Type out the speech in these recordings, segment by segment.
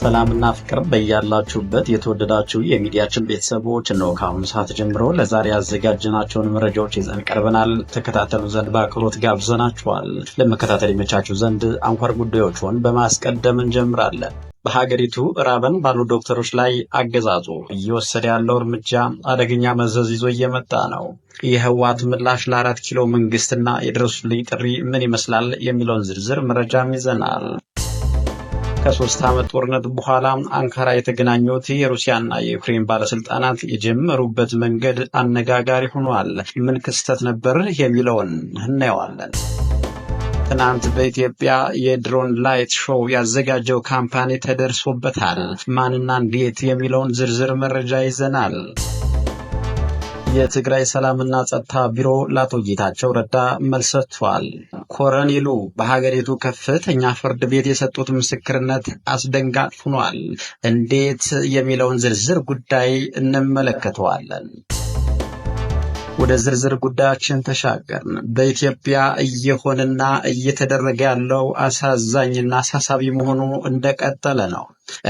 ሰላምና ፍቅር በያላችሁበት የተወደዳችሁ የሚዲያችን ቤተሰቦች ነው። ከአሁኑ ሰዓት ጀምሮ ለዛሬ ያዘጋጀናቸውን መረጃዎች ይዘን ቀርበናል። ተከታተሉ ዘንድ በአክብሮት ጋብዘናችኋል። ለመከታተል የመቻችሁ ዘንድ አንኳር ጉዳዮችን በማስቀደም እንጀምራለን። በሀገሪቱ ራበን ባሉ ዶክተሮች ላይ አገዛዙ እየወሰደ ያለው እርምጃ አደገኛ መዘዝ ይዞ እየመጣ ነው። የህወሓት ምላሽ ለ4 ኪሎ መንግስትና የድረሱልኝ ጥሪ ምን ይመስላል የሚለውን ዝርዝር መረጃም ይዘናል። ከ3 ዓመት ጦርነት በኋላ አንካራ የተገናኙት የሩሲያና የዩክሬን ባለስልጣናት የጀመሩበት መንገድ አነጋጋሪ ሆኗል። ምን ክስተት ነበር የሚለውን እናየዋለን። ትናንት በኢትዮጵያ የድሮን ላይት ሾው ያዘጋጀው ካምፓኒ ተደርሶበታል። ማንና እንዴት የሚለውን ዝርዝር መረጃ ይዘናል። የትግራይ ሰላምና ጸጥታ ቢሮ ለአቶ ጌታቸው ረዳ መልስ ሰጥቷል። ኮሎኔሉ በሀገሪቱ ከፍተኛ ፍርድ ቤት የሰጡት ምስክርነት አስደንጋጭ ሆኗል። እንዴት የሚለውን ዝርዝር ጉዳይ እንመለከተዋለን። ወደ ዝርዝር ጉዳያችን ተሻገርን። በኢትዮጵያ እየሆነና እየተደረገ ያለው አሳዛኝና አሳሳቢ መሆኑ እንደቀጠለ ነው።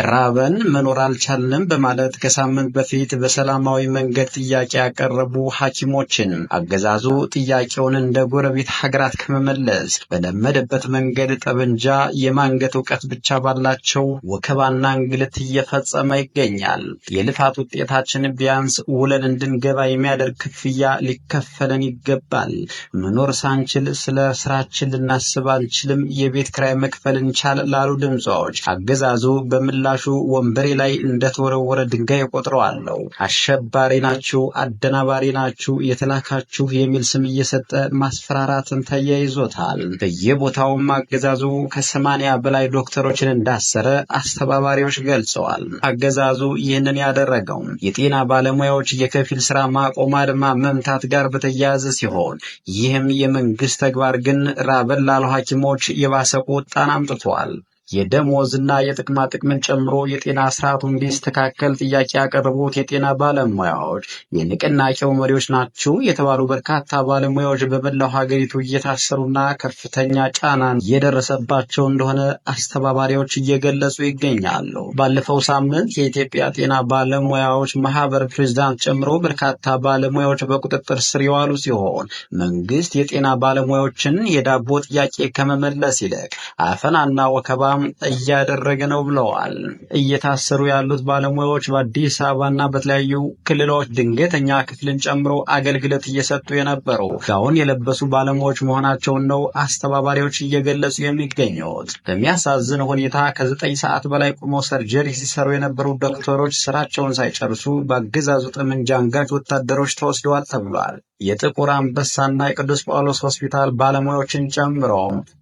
ራበን መኖር አልቻልንም በማለት ከሳምንት በፊት በሰላማዊ መንገድ ጥያቄ ያቀረቡ ሐኪሞችን አገዛዙ ጥያቄውን እንደ ጎረቤት ሀገራት ከመመለስ በለመደበት መንገድ ጠበንጃ የማንገት እውቀት ብቻ ባላቸው ወከባና እንግልት እየፈጸመ ይገኛል። የልፋት ውጤታችን ቢያንስ ውለን እንድንገባ የሚያደርግ ክፍያ ሊከፈለን ይገባል። መኖር ሳንችል ስለ ስራችን ልናስብ አንችልም። የቤት ክራይ መክፈል እንቻል ላሉ ድምጾች አገዛዙ ምላሹ ወንበሬ ላይ እንደተወረወረ ድንጋይ ቆጥረዋለሁ። አሸባሪ ናችሁ፣ አደናባሪ ናችሁ፣ የተላካችሁ የሚል ስም እየሰጠ ማስፈራራትን ተያይዞታል። በየቦታውም አገዛዙ ከ80 በላይ ዶክተሮችን እንዳሰረ አስተባባሪዎች ገልጸዋል። አገዛዙ ይህንን ያደረገው የጤና ባለሙያዎች የከፊል ስራ ማቆም አድማ መምታት ጋር በተያያዘ ሲሆን ይህም የመንግስት ተግባር ግን ራበን ላሉ ሐኪሞች የባሰ ቁጣን አምጥቷል። የደሞዝና የጥቅማ ጥቅምን ጨምሮ የጤና ስርዓቱ እንዲስተካከል ጥያቄ ያቀረቡት የጤና ባለሙያዎች የንቅናቄው መሪዎች ናቸው የተባሉ በርካታ ባለሙያዎች በመላው ሀገሪቱ እየታሰሩና ከፍተኛ ጫናን እየደረሰባቸው እንደሆነ አስተባባሪዎች እየገለጹ ይገኛሉ። ባለፈው ሳምንት የኢትዮጵያ ጤና ባለሙያዎች ማህበር ፕሬዝዳንት ጨምሮ በርካታ ባለሙያዎች በቁጥጥር ስር የዋሉ ሲሆን መንግስት የጤና ባለሙያዎችን የዳቦ ጥያቄ ከመመለስ ይልቅ አፈናና ወከባ እያደረገ ነው ብለዋል። እየታሰሩ ያሉት ባለሙያዎች በአዲስ አበባና በተለያዩ ክልሎች ድንገተኛ ክፍልን ጨምሮ አገልግሎት እየሰጡ የነበሩ ጋውን የለበሱ ባለሙያዎች መሆናቸውን ነው አስተባባሪዎች እየገለጹ የሚገኙት። በሚያሳዝን ሁኔታ ከ9 ሰዓት በላይ ቆመው ሰርጀሪ ሲሰሩ የነበሩ ዶክተሮች ስራቸውን ሳይጨርሱ በአገዛዙ ጠመንጃ አንጋች ወታደሮች ተወስደዋል ተብሏል። የጥቁር አንበሳና የቅዱስ ጳውሎስ ሆስፒታል ባለሙያዎችን ጨምሮ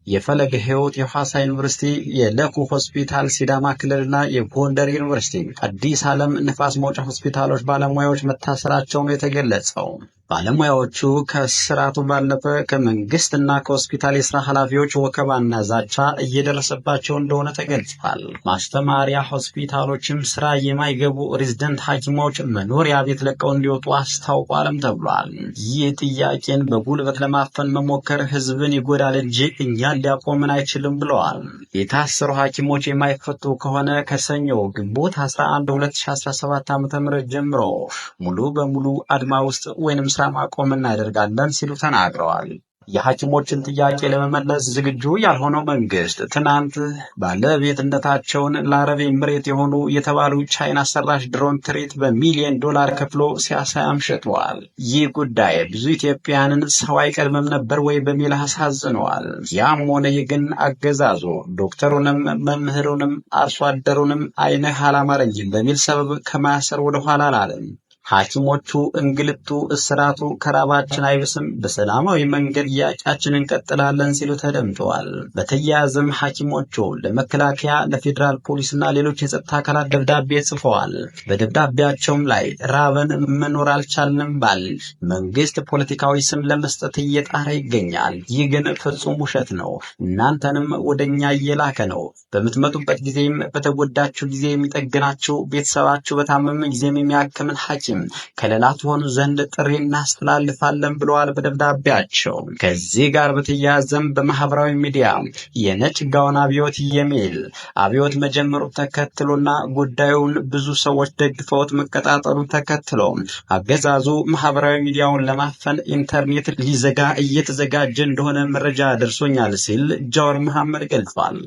የፈለገ ሕይወት፣ የሐዋሳ ዩኒቨርሲቲ፣ የለኩ ሆስፒታል፣ ሲዳማ ክልልና የጎንደር ዩኒቨርሲቲ፣ አዲስ ዓለም፣ ንፋስ መውጫ ሆስፒታሎች ባለሙያዎች መታሰራቸው ነው የተገለጸው። ባለሙያዎቹ ከስራቱ ባለፈ ከመንግስትና ከሆስፒታል የስራ ኃላፊዎች ወከባና ዛቻ እየደረሰባቸው እንደሆነ ተገልጿል። ማስተማሪያ ሆስፒታሎችም ስራ የማይገቡ ሬዚደንት ሐኪሞች መኖሪያ ቤት ለቀው እንዲወጡ አስታውቋልም ተብሏል። ይህ ጥያቄን በጉልበት ለማፈን መሞከር ህዝብን ይጎዳል እንጂ እኛን ሊያቆምን አይችልም ብለዋል። የታሰሩ ሐኪሞች የማይፈቱ ከሆነ ከሰኞ ግንቦት 11 2017 ዓ.ም ጀምሮ ሙሉ በሙሉ አድማ ውስጥ ወይንም ስራ ማቆም እናደርጋለን ሲሉ ተናግረዋል። የሐኪሞችን ጥያቄ ለመመለስ ዝግጁ ያልሆነው መንግስት ትናንት ባለቤትነታቸውን ለአረብ ኤምሬት የሆኑ የተባሉ ቻይና ሰራሽ ድሮን ትርኢት በሚሊዮን ዶላር ከፍሎ ሲያሳያም ሸጧል። ይህ ጉዳይ ብዙ ኢትዮጵያውያንን ሰው አይቀድምም ነበር ወይ በሚል አሳዝነዋል። ያም ሆነ ይህ ግን አገዛዙ ዶክተሩንም መምህሩንም አርሶ አደሩንም አይነህ አላማረኝም በሚል ሰበብ ከማሰር ወደኋላ አላለም። ሐኪሞቹ እንግልቱ፣ እስራቱ ከራባችን አይብስም፣ በሰላማዊ መንገድ ጥያቄያችንን እንቀጥላለን ሲሉ ተደምጠዋል። በተያያዘም ሐኪሞቹ ለመከላከያ፣ ለፌዴራል ፖሊስና ሌሎች የጸጥታ አካላት ደብዳቤ ጽፈዋል። በደብዳቤያቸውም ላይ ራበን መኖር አልቻልንም ባል መንግስት ፖለቲካዊ ስም ለመስጠት እየጣረ ይገኛል። ይህ ግን ፍጹም ውሸት ነው። እናንተንም ወደኛ እየላከ ነው። በምትመጡበት ጊዜም በተጎዳችሁ ጊዜ የሚጠግናችሁ፣ ቤተሰባችሁ በታመመ ጊዜም የሚያክምን ሐኪም ከለላ ትሆኑ ዘንድ ጥሪ እናስተላልፋለን ብለዋል በደብዳቤያቸው። ከዚህ ጋር በተያያዘም በማህበራዊ ሚዲያ የነጭ ጋውን አብዮት የሚል አብዮት መጀመሩ ተከትሎና ጉዳዩን ብዙ ሰዎች ደግፈውት መቀጣጠሉ ተከትሎ አገዛዙ ማህበራዊ ሚዲያውን ለማፈን ኢንተርኔት ሊዘጋ እየተዘጋጀ እንደሆነ መረጃ ደርሶኛል ሲል ጃዋር መሐመድ ገልጿል።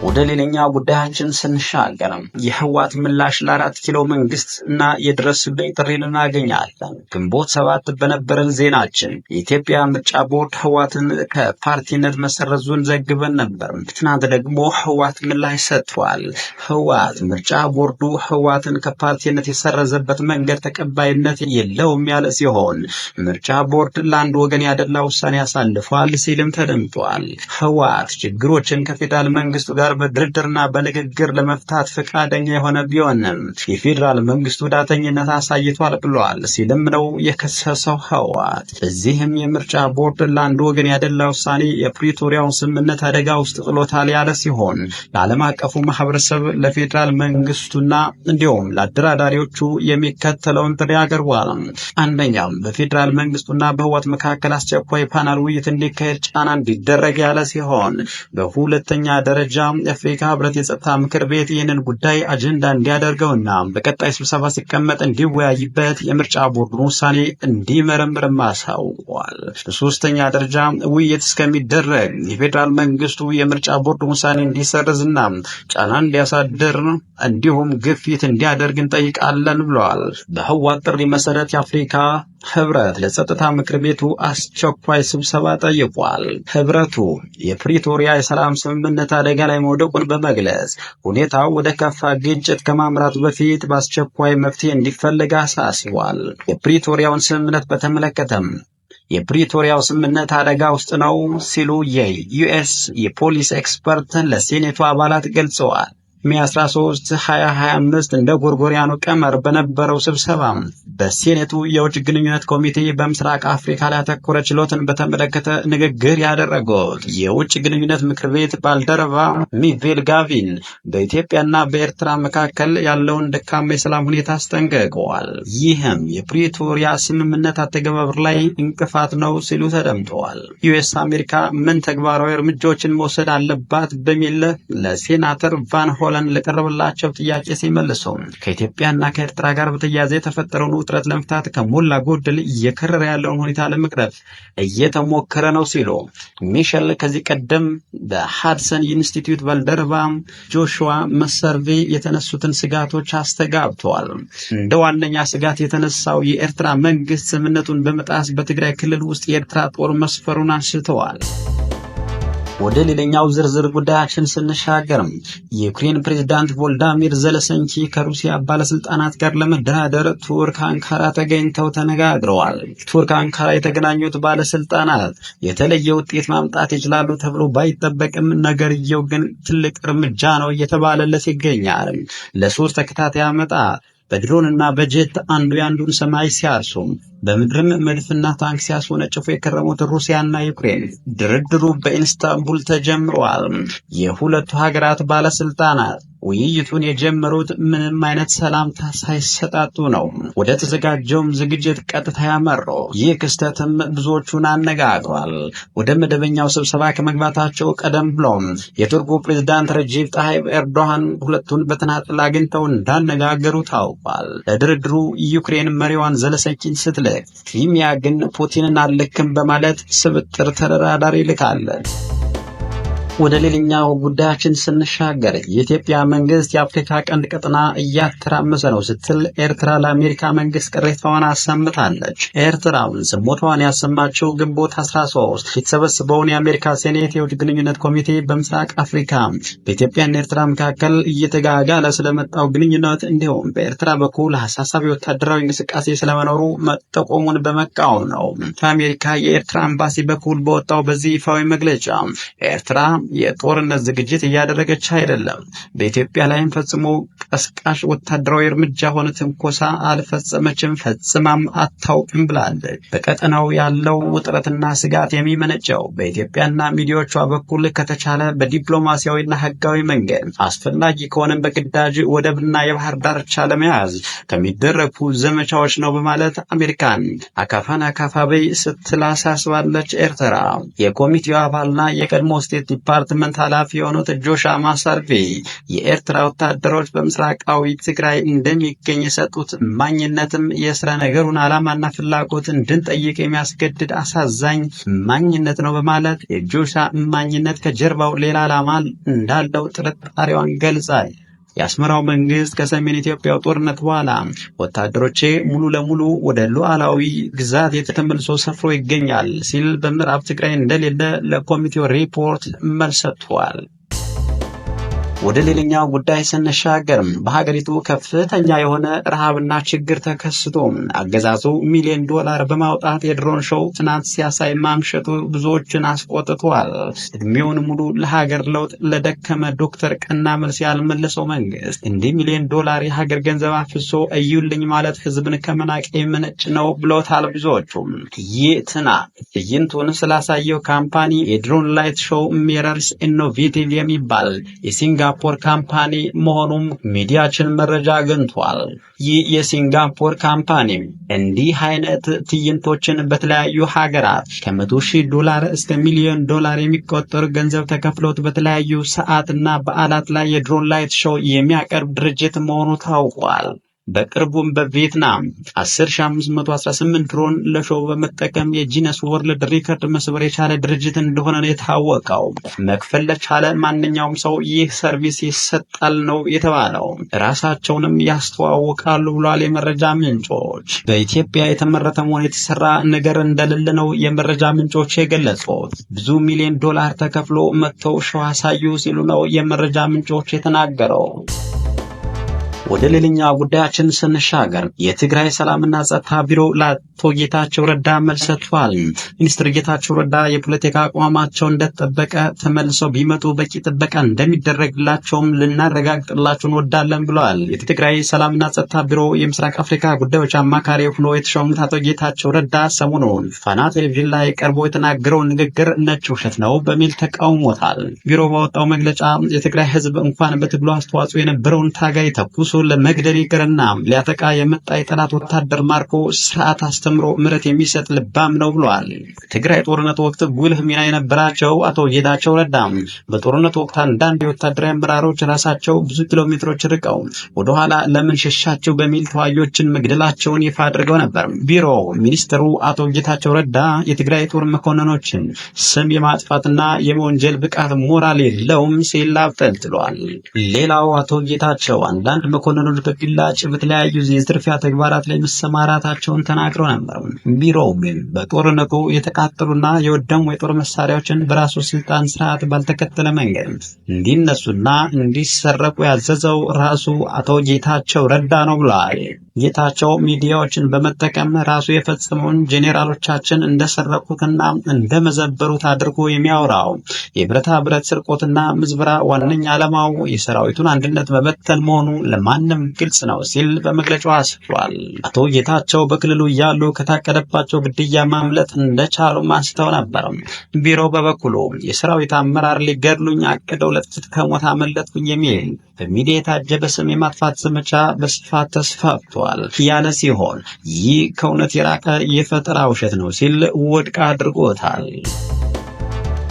ወደ ሌላኛው ጉዳያችን ስንሻገር የህወሓት ምላሽ ለ4 ኪሎ መንግስት እና የድረሱልኝ ጥሪን እናገኛለን። ግንቦት 7 በነበረን ዜናችን የኢትዮጵያ ምርጫ ቦርድ ህወሓትን ከፓርቲነት መሰረዙን ዘግበን ነበር። ትናንት ደግሞ ህወሓት ምላሽ ሰጥቷል። ህወሓት ምርጫ ቦርዱ ህወሓትን ከፓርቲነት የሰረዘበት መንገድ ተቀባይነት የለውም ያለ ሲሆን ምርጫ ቦርድ ለአንድ ወገን ያደላ ውሳኔ ያሳልፏል ሲልም ተደምጧል። ህወሓት ችግሮችን ከፌዴራል መንግስቱ ጋር በድርድርና በንግግር ለመፍታት ፈቃደኛ የሆነ ቢሆንም የፌዴራል መንግስቱ ዳተኝነት አሳይቷል ብሏል ሲልም ነው የከሰሰው ህወሓት። በዚህም የምርጫ ቦርድ ለአንድ ወገን ያደላ ውሳኔ የፕሪቶሪያውን ስምምነት አደጋ ውስጥ ጥሎታል ያለ ሲሆን ለዓለም አቀፉ ማህበረሰብ ለፌዴራል መንግስቱና እንዲሁም ለአደራዳሪዎቹ የሚከተለውን ጥሪ አቅርቧል። አንደኛም በፌዴራል መንግስቱና በህወሓት መካከል አስቸኳይ ፓናል ውይይት እንዲካሄድ ጫና እንዲደረግ ያለ ሲሆን በሁለተኛ ደረጃ የአፍሪካ ህብረት የጸጥታ ምክር ቤት ይህንን ጉዳይ አጀንዳ እንዲያደርገውና በቀጣይ ስብሰባ ሲቀመጥ እንዲወያይበት የምርጫ ቦርዱን ውሳኔ እንዲመረምር አሳውቋል። በሶስተኛ ደረጃ ውይይት እስከሚደረግ የፌዴራል መንግስቱ የምርጫ ቦርዱን ውሳኔ እንዲሰርዝና ጫና እንዲያሳድር እንዲሁም ግፊት እንዲያደርግ እንጠይቃለን ብለዋል። በህወሓት ጥሪ መሰረት የአፍሪካ ህብረት ለጸጥታ ምክር ቤቱ አስቸኳይ ስብሰባ ጠይቋል። ህብረቱ የፕሪቶሪያ የሰላም ስምምነት አደጋ ላይ መውደቁን በመግለጽ ሁኔታው ወደ ከፋ ግጭት ከማምራቱ በፊት በአስቸኳይ መፍትሄ እንዲፈልግ አሳስቧል። የፕሪቶሪያውን ስምምነት በተመለከተም የፕሪቶሪያው ስምምነት አደጋ ውስጥ ነው ሲሉ የዩኤስ የፖሊስ ኤክስፐርትን ለሴኔቱ አባላት ገልጸዋል። ሜ 13 2025 እንደ ጎርጎሪያኑ ቀመር በነበረው ስብሰባ በሴኔቱ የውጭ ግንኙነት ኮሚቴ በምስራቅ አፍሪካ ላይ ያተኮረ ችሎትን በተመለከተ ንግግር ያደረጉት የውጭ ግንኙነት ምክር ቤት ባልደረባ ሚቬል ጋቪን በኢትዮጵያና በኤርትራ መካከል ያለውን ደካማ የሰላም ሁኔታ አስጠንቅቀዋል። ይህም የፕሪቶሪያ ስምምነት አተገባበር ላይ እንቅፋት ነው ሲሉ ተደምጠዋል። ዩኤስ አሜሪካ ምን ተግባራዊ እርምጃዎችን መውሰድ አለባት በሚል ለሴናተር ቫን ሆለን ለቀረበላቸው ጥያቄ ሲመልሱ ከኢትዮጵያና ከኤርትራ ጋር በተያያዘ የተፈጠረውን ውጥረት ለመፍታት ከሞላ ጎደል እየከረረ ያለውን ሁኔታ ለመቅረፍ እየተሞከረ ነው ሲሉ ሚሸል ከዚህ ቀደም በሃድሰን ኢንስቲትዩት ባልደረባ ጆሹዋ መሰርቬ የተነሱትን ስጋቶች አስተጋብተዋል። እንደ ዋነኛ ስጋት የተነሳው የኤርትራ መንግስት ስምምነቱን በመጣስ በትግራይ ክልል ውስጥ የኤርትራ ጦር መስፈሩን አንስተዋል። ወደ ሌላኛው ዝርዝር ጉዳያችን ስንሻገር የዩክሬን ፕሬዝዳንት ቮልዳሚር ዘለንስኪ ከሩሲያ ባለስልጣናት ጋር ለመደራደር ቱርክ አንካራ ተገኝተው ተነጋግረዋል። ቱርክ አንካራ የተገናኙት ባለስልጣናት የተለየ ውጤት ማምጣት ይችላሉ ተብሎ ባይጠበቅም ነገርየው ግን ትልቅ እርምጃ ነው እየተባለለት ይገኛል። ለሶስት ተከታታይ ዓመታት በድሮንና በጀት አንዱ ያንዱን ሰማይ ሲያርሱ በምድርም መድፍና ታንክ ሲያስወነጭፉ የከረሙት ሩሲያና ዩክሬን ድርድሩ በኢስታንቡል ተጀምሯል። የሁለቱ ሀገራት ባለስልጣናት ውይይቱን የጀመሩት ምንም አይነት ሰላምታ ሳይሰጣጡ ነው። ወደ ተዘጋጀውም ዝግጅት ቀጥታ ያመራው ይህ ክስተትም ብዙዎቹን አነጋግሯል። ወደ መደበኛው ስብሰባ ከመግባታቸው ቀደም ብሎም የቱርኩ ፕሬዝዳንት ረጂብ ጣይብ ኤርዶሃን ሁለቱን በተናጠል አግኝተው እንዳነጋገሩ ታውቋል። ለድርድሩ ዩክሬን መሪዋን ዘለንስኪን ስትልክ ክሪሚያ ግን ፑቲንን አልልክም በማለት ስብጥር ተደራዳሪ ልካለች። ወደ ሌላኛው ጉዳያችን ስንሻገር የኢትዮጵያ መንግስት የአፍሪካ ቀንድ ቀጠና እያተራመሰ ነው ስትል ኤርትራ ለአሜሪካ መንግስት ቅሬታዋን አሰምታለች። ኤርትራም ስሞታዋን ያሰማችው ግንቦት 13 የተሰበሰበውን የአሜሪካ ሴኔት የውጭ ግንኙነት ኮሚቴ በምስራቅ አፍሪካ በኢትዮጵያና ኤርትራ መካከል እየተጋጋለ ስለመጣው ግንኙነት እንዲሁም በኤርትራ በኩል አሳሳቢ ወታደራዊ እንቅስቃሴ ስለመኖሩ መጠቆሙን በመቃወም ነው። ከአሜሪካ የኤርትራ ኤምባሲ በኩል በወጣው በዚህ ይፋዊ መግለጫ ኤርትራ የጦርነት ዝግጅት እያደረገች አይደለም። በኢትዮጵያ ላይም ፈጽሞ ቀስቃሽ ወታደራዊ እርምጃ ሆነ ትንኮሳ አልፈጸመችም፣ ፈጽማም አታውቅም ብላለች። በቀጠናው ያለው ውጥረትና ስጋት የሚመነጨው በኢትዮጵያና ሚዲያዎቿ በኩል ከተቻለ በዲፕሎማሲያዊና ህጋዊ መንገድ አስፈላጊ ከሆነም በግዳጅ ወደብና የባህር ዳርቻ ለመያዝ ከሚደረጉ ዘመቻዎች ነው በማለት አሜሪካን አካፋን አካፋ በይ ስትል አሳስባለች። ኤርትራ የኮሚቴው አባልና የቀድሞ ስቴት ዲፓርትመንት ኃላፊ የሆኑት ጆሻ ማሳርቬ የኤርትራ ወታደሮች በምስራቃዊ ትግራይ እንደሚገኝ የሰጡት ማኝነትም የስራ ነገሩን ዓላማና ፍላጎት እንድንጠይቅ የሚያስገድድ አሳዛኝ ማኝነት ነው በማለት የጆሻ ማኝነት ከጀርባው ሌላ ዓላማ እንዳለው ጥርጣሬዋን ገልጻል። የአስመራው መንግስት ከሰሜን ኢትዮጵያው ጦርነት በኋላ ወታደሮቼ ሙሉ ለሙሉ ወደ ሉዓላዊ ግዛት የተመልሶ ሰፍሮ ይገኛል ሲል በምዕራብ ትግራይ እንደሌለ ለኮሚቴው ሪፖርት መልስ ሰጥቷል። ወደ ሌላኛው ጉዳይ ስንሻገርም በሀገሪቱ ከፍተኛ የሆነ ረሃብና ችግር ተከስቶ አገዛዙ ሚሊዮን ዶላር በማውጣት የድሮን ሾው ትናንት ሲያሳይ ማምሸቱ ብዙዎችን አስቆጥቷል። እድሜውን ሙሉ ለሀገር ለውጥ ለደከመ ዶክተር ቀና መልስ ያልመለሰው መንግስት እንዲህ ሚሊዮን ዶላር የሀገር ገንዘብ አፍሶ እዩልኝ ማለት ህዝብን ከመናቅ የመነጭ ነው ብለውታል ብዙዎቹም። ይህ ትዕይንቱን ስላሳየው ካምፓኒ የድሮን ላይት ሾው ሚረርስ ኢኖቬቲቭ የሚባል የሲንጋፖር ካምፓኒ መሆኑም ሚዲያችን መረጃ አግኝቷል። ይህ የሲንጋፖር ካምፓኒ እንዲህ አይነት ትዕይንቶችን በተለያዩ ሀገራት ከ100,000 እስከ ሚሊዮን ዶላር የሚቆጠር ገንዘብ ተከፍሎት በተለያዩ ሰዓትና በዓላት ላይ የድሮን ላይት ሾው የሚያቀርብ ድርጅት መሆኑ ታውቋል። በቅርቡም በቪየትናም 10,518 ድሮን ለሾው በመጠቀም የጂነስ ወርልድ ሪከርድ መስበር የቻለ ድርጅት እንደሆነ ነው የታወቀው። መክፈል ለቻለ ማንኛውም ሰው ይህ ሰርቪስ ይሰጣል ነው የተባለው። ራሳቸውንም ያስተዋውቃሉ ብሏል የመረጃ ምንጮች። በኢትዮጵያ የተመረተ መሆኑ የተሰራ ነገር እንደሌለ ነው የመረጃ ምንጮች የገለጹት። ብዙ ሚሊዮን ዶላር ተከፍሎ መጥተው ሾው አሳዩ ሲሉ ነው የመረጃ ምንጮች የተናገረው። ወደ ሌላኛው ጉዳያችን ስንሻገር የትግራይ ሰላምና ጸጥታ ቢሮ ለአቶ ጌታቸው ረዳ መልስ ሰጥቷል። ሚኒስትር ጌታቸው ረዳ የፖለቲካ አቋማቸው እንደተጠበቀ ተመልሰው ቢመጡ በቂ ጥበቃ እንደሚደረግላቸውም ልናረጋግጥላችሁ እንወዳለን ብለዋል። የትግራይ ሰላምና ጸጥታ ቢሮ የምስራቅ አፍሪካ ጉዳዮች አማካሪ ሆኖ የተሾሙት አቶ ጌታቸው ረዳ ሰሞኑን ፋና ቴሌቪዥን ላይ ቀርቦ የተናገረው ንግግር ነጭ ውሸት ነው በሚል ተቃውሞታል። ቢሮ ባወጣው መግለጫ የትግራይ ሕዝብ እንኳን በትግሉ አስተዋጽኦ የነበረውን ታጋይ ተኩሶ ለመግደል ይቅርና ሊያጠቃ የመጣ የጠላት ወታደር ማርኮ ስርዓት አስተምሮ ምሕረት የሚሰጥ ልባም ነው ብሏል። ትግራይ ጦርነት ወቅት ጉልህ ሚና የነበራቸው አቶ ጌታቸው ረዳ በጦርነት ወቅት አንዳንድ የወታደራዊ አመራሮች ራሳቸው ብዙ ኪሎ ሜትሮች ርቀው ወደኋላ ለምን ሸሻቸው በሚል ተዋጊዎችን መግደላቸውን ይፋ አድርገው ነበር። ቢሮ ሚኒስትሩ አቶ ጌታቸው ረዳ የትግራይ ጦር መኮንኖችን ስም የማጥፋትና የመወንጀል ብቃት ሞራል የለውም ሲል አብጠልጥሏል። ሌላው አቶ ጌታቸው አንዳንድ መኮንኖች በግላጭ በተለያዩ የዝርፊያ ተግባራት ላይ መሰማራታቸውን ተናግረው ነበር። ቢሮው ግን በጦርነቱ የተቃጠሉና የወደሙ የጦር መሳሪያዎችን በራሱ ስልጣን ስርዓት ባልተከተለ መንገድ እንዲነሱና እንዲሰረቁ ያዘዘው ራሱ አቶ ጌታቸው ረዳ ነው ብሏል። ጌታቸው ሚዲያዎችን በመጠቀም ራሱ የፈጸመውን ጄኔራሎቻችን እንደሰረቁትና እንደመዘበሩት አድርጎ የሚያወራው የብረታ ብረት ስርቆትና ምዝበራ ዋነኛ ዓላማው የሰራዊቱን አንድነት መበተን መሆኑ ለማንም ግልጽ ነው ሲል በመግለጫው አስፍሯል። አቶ ጌታቸው በክልሉ እያሉ ከታቀደባቸው ግድያ ማምለጥ እንደቻሉ አንስተው ነበር። ቢሮ በበኩሉ የሰራዊት አመራር ሊገድሉኝ አቅደው ለጥቂት ከሞት አመለጥኩኝ የሚል በሚዲያ የታጀበ ስም የማጥፋት ዘመቻ በስፋት ተስፋፍቷል ያለ ሲሆን ይህ ከእውነት የራቀ የፈጠራ ውሸት ነው ሲል ውድቅ አድርጎታል።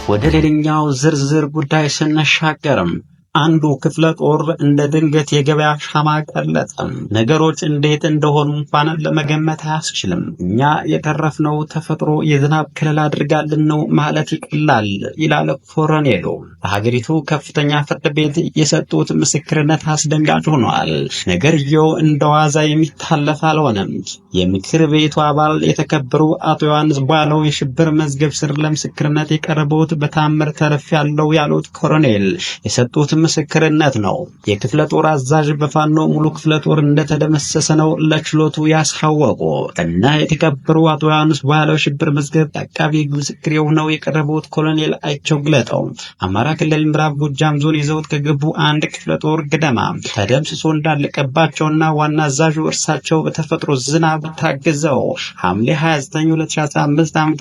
ወደ ሌላኛው ዝርዝር ጉዳይ ስንሻገርም አንዱ ክፍለ ጦር እንደ ድንገት የገበያ ሻማ ቀለጠ። ነገሮች እንዴት እንደሆኑ እንኳን ለመገመት አያስችልም። እኛ የተረፍነው ተፈጥሮ የዝናብ ከለላ አድርጋልን ነው ማለት ይቀላል ይላል ኮሎኔሉ። በሀገሪቱ ከፍተኛ ፍርድ ቤት የሰጡት ምስክርነት አስደንጋጭ ሆኗል። ነገርየው እንደዋዛ የሚታለፍ አልሆነም። የምክር ቤቱ አባል የተከበሩ አቶ ዮሐንስ ቧያለው የሽብር መዝገብ ስር ለምስክርነት የቀረቡት በታምር ተረፍ ያለው ያሉት ኮሎኔል የሰጡት ምስክርነት ነው። የክፍለ ጦር አዛዥ በፋኖ ሙሉ ክፍለ ጦር እንደተደመሰሰ ነው ለችሎቱ ያሳወቁ እና የተከበሩ አቶ ዮሐንስ ባለው ሽብር መዝገብ አቃቢ ምስክር የሆነው የቀረቡት ኮሎኔል አይቸው ግለጠው አማራ ክልል ምዕራብ ጎጃም ዞን ይዘውት ከገቡ አንድ ክፍለ ጦር ገደማ ተደምስሶ እንዳለቀባቸውና ዋና አዛዡ እርሳቸው በተፈጥሮ ዝናብ ታግዘው ሐምሌ 29 2015 ዓ.ም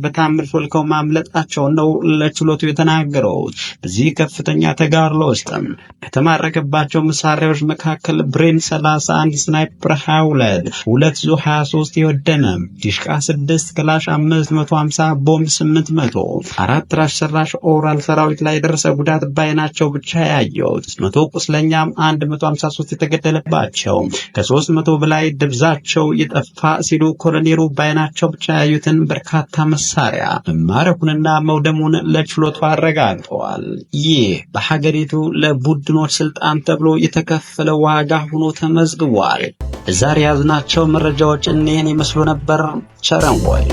በታምር ሾልከው ማምለጣቸው ነው ለችሎቱ የተናገረው። በዚህ ከፍተኛ ተጋድሎ ውስጥ ከተማረከባቸው መሳሪያዎች መካከል ብሬን 31፣ ስናይፐር 22፣ 2 ዙ 23 የወደመ ዲሽቃ 6፣ ክላሽ 550፣ ቦምብ 800፣ 4 ራሽ ሰራሽ ኦራል ሰራዊት ላይ የደረሰ ጉዳት ባይናቸው ብቻ ያየሁት 100 ቁስለኛም 153 የተገደለባቸው ከ300 በላይ ደብዛቸው የጠፋ ሲሉ ኮሎኔሉ ባይናቸው ብቻ ያዩትን በርካታ መሳሪያ መማረኩንና መውደሙን ለችሎቱ አረጋግጠዋል። ይህ በሀገሪቱ ለቡድኖች ስልጣን ተብሎ የተከፈለ ዋጋ ሆኖ ተመዝግቧል። ዛሬ ያዝናቸው መረጃዎች እነዚህን ይመስሉ ነበር። ቸር እንቆይ።